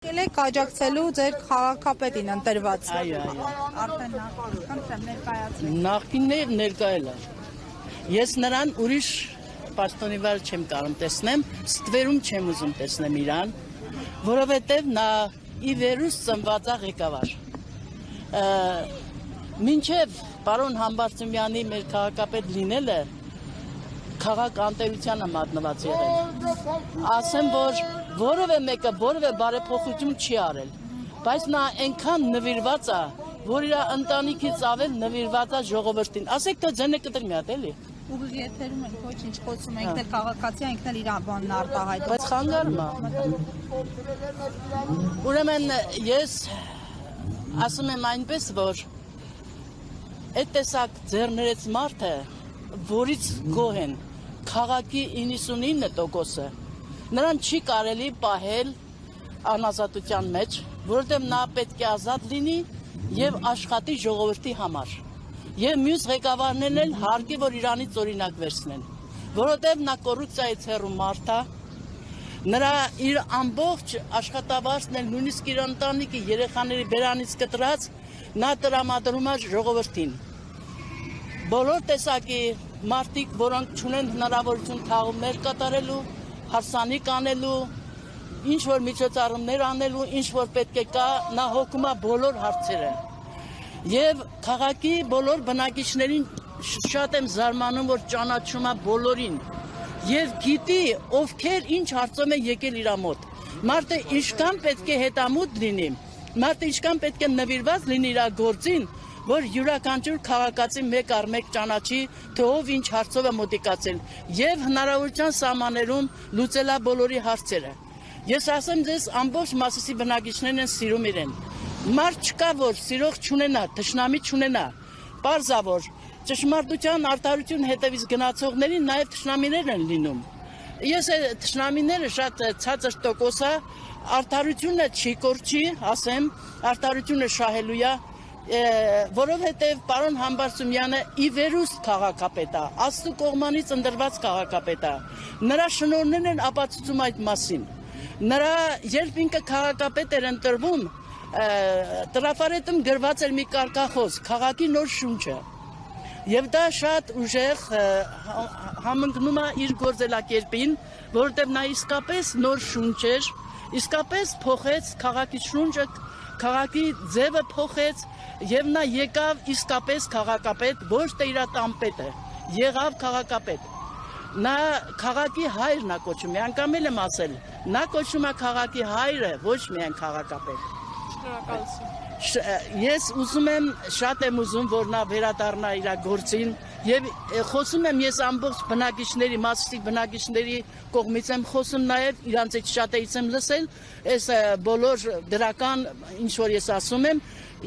Ելեք աջակցելու ձեր քաղաքապետին ընտրված։ Այո։ Արդեն խնդրեմ ներկայացրեք։ Նախկիններ ներկայել է։ Ես նրան ուրիշ պաշտոնի վրա չեմ կարող տեսնեմ, ստվերում չեմ ուզում տեսնեմ իրան, որովհետև նա ի վերուս ծնված է ղեկավար։ Մինչև պարոն Համբարձումյանի մեր քաղաքապետ լինելը քաղաք անտերությանը մատնված եղել։ Ասեմ, որ որևէ մեկը որևէ բարեփոխություն չի արել, բայց նա այնքան նվիրված է, որ իր ընտանիքից ավել նվիրված է ժողովրդին։ Ասեք, թե ձենը կտրի մի հատ էլի։ Ուղիղ եթերում ենք, ոչինչ խոսում ենք, էլ քաղաքացի, ինքն էլ իր բանն արտահայտում։ Բայց խանգարում է։ Ուրեմն ես ասում եմ այնպես, որ այդ տեսակ ձեռներեց մարդը, որից գոհ են քաղաքի 99%-ը, նրան չի կարելի պահել անազատության մեջ, որովհետև նա պետք է ազատ լինի եւ աշխատի ժողովրդի համար։ Եվ մյուս ղեկավարներն էլ հարկի, որ իրանից օրինակ վերցնեն, որովհետև նա կոռուպցիայից հեռու մարդ է, նրա իր ամբողջ աշխատավարձն էլ նույնիսկ իր ընտանիքի երեխաների բերանից կտրած նա տրամադրում է ժողովրդին։ Բոլոր տեսակի մարդիկ, որոնք չունեն հնարավորություն թաղումներ կատարելու, հարսանիք անելու, ինչ որ միջոցառումներ անելու, ինչ որ պետք է կա, նա հոգում է բոլոր հարցերը։ Եվ քաղաքի բոլոր բնակիչներին շատ եմ զարմանում, որ ճանաչում է բոլորին եւ գիտի ովքեր ինչ հարցում են եկել իր մոտ։ Մարդը ինչքան պետք է հետամուտ լինի, մարդը ինչքան պետք է նվիրված լինի իր գործին, որ յուրաքանչյուր քաղաքացի մեկ առ մեկ ճանաչի, թե ով ինչ հարցով է մոտիկացել եւ հնարավորության սահմաններում լուծել է բոլորի հարցերը։ Ես ասեմ ձեզ, ամբողջ Մասիսի բնակիչներն են սիրում իրեն։ Մարդ չկա, որ սիրող չունենա, թշնամի չունենա։ Պարզավոր ճշմարտության արդարություն հետևից գնացողներին նաև թշնամիներ են լինում։ Ես թշնամիները շատ ցածր տոկոս է, արդարությունը չի կորչի, ասեմ, արդարությունը շահելու է, որովհետև պարոն Համբարձումյանը ի վերուս քաղաքապետ է, Աստծո կողմանից ընտրված քաղաքապետ է։ Նրա շնորհներն են ապացուցում այդ մասին։ Նրա երբ ինքը քաղաքապետ էր ընտրվում, տրաֆարետում գրված էր մի կարգախոս՝ քաղաքի նոր շունչը։ Եվ դա շատ ուժեղ համընկնում է իր գործելակերպին, որովհետև նա իսկապես նոր շունչ էր, իսկապես փոխեց քաղաքի շունչը, քաղաքի ձևը փոխեց, եւ նա եկավ իսկապես քաղաքապետ, ոչ թե իր տանպետը, եղավ քաղաքապետ։ Նա քաղաքի հայրն է կոչում, մի անգամ էլ եմ ասել, նա կոչում է քաղաքի հայրը, ոչ միայն քաղաքապետ։ Ես ուզում եմ, շատ եմ ուզում, որ նա վերադառնա իր գործին եւ խոսում եմ ես ամբողջ բնակիչների, Մասիսի բնակիչների կողմից եմ խոսում նաեւ իրանցից շատերից եմ լսել, այս բոլոր դրական ինչ որ ես ասում եմ,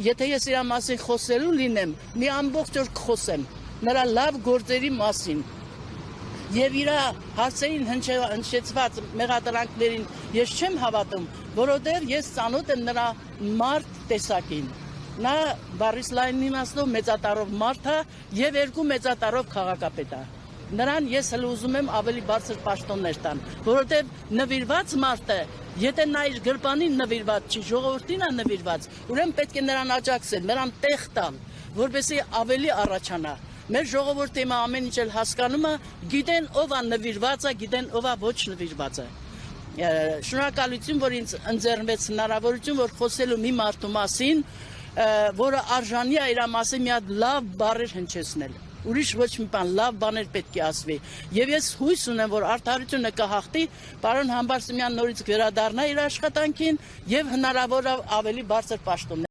եթե ես իր մասին խոսելու լինեմ, մի ամբողջ օր կխոսեմ նրա լավ գործերի մասին։ Եվ իր հարցերին հնչեցված մեղադրանքներին ես չեմ հավատում, որովհետև ես ծանոթ եմ նրա մարդ տեսակին։ Նա բառիս լայն իմաստով մեծատառով մարդ է եւ երկու մեծատառով քաղաքապետ է։ Նրան ես հələ ուզում եմ ավելի բարձր պաշտոններ տան, որովհետև նվիրված մարդը, եթե նա իր գրպանին նվիրված չի, ժողովրդին է նվիրված, ուրեմն պետք է նրան աջակցել, նրան տեղ տալ, որպեսզի ավելի առաջանա։ Մեր ժողովուրդը ամեն ինչ էլ հասկանում է, գիտեն ով է նվիրված է, գիտեն ով է ոչ նվիրված է։ Շնորհակալություն, որ ինձ ընձեռնվեց հնարավորություն, որ խոսելու մի մարդու մասին, որը արժանի է իր մասին մի հատ լավ բառեր հնչեցնել։ Ուրիշ ոչ մի բան, լավ բաներ պետք է ասվի։ Եվ ես հույս ունեմ, որ արդարությունը կհաղթի, պարոն Համբարձումյան նորից վերադառնա իր աշխատանքին եւ հնարավոր ավելի բարձր պաշտոն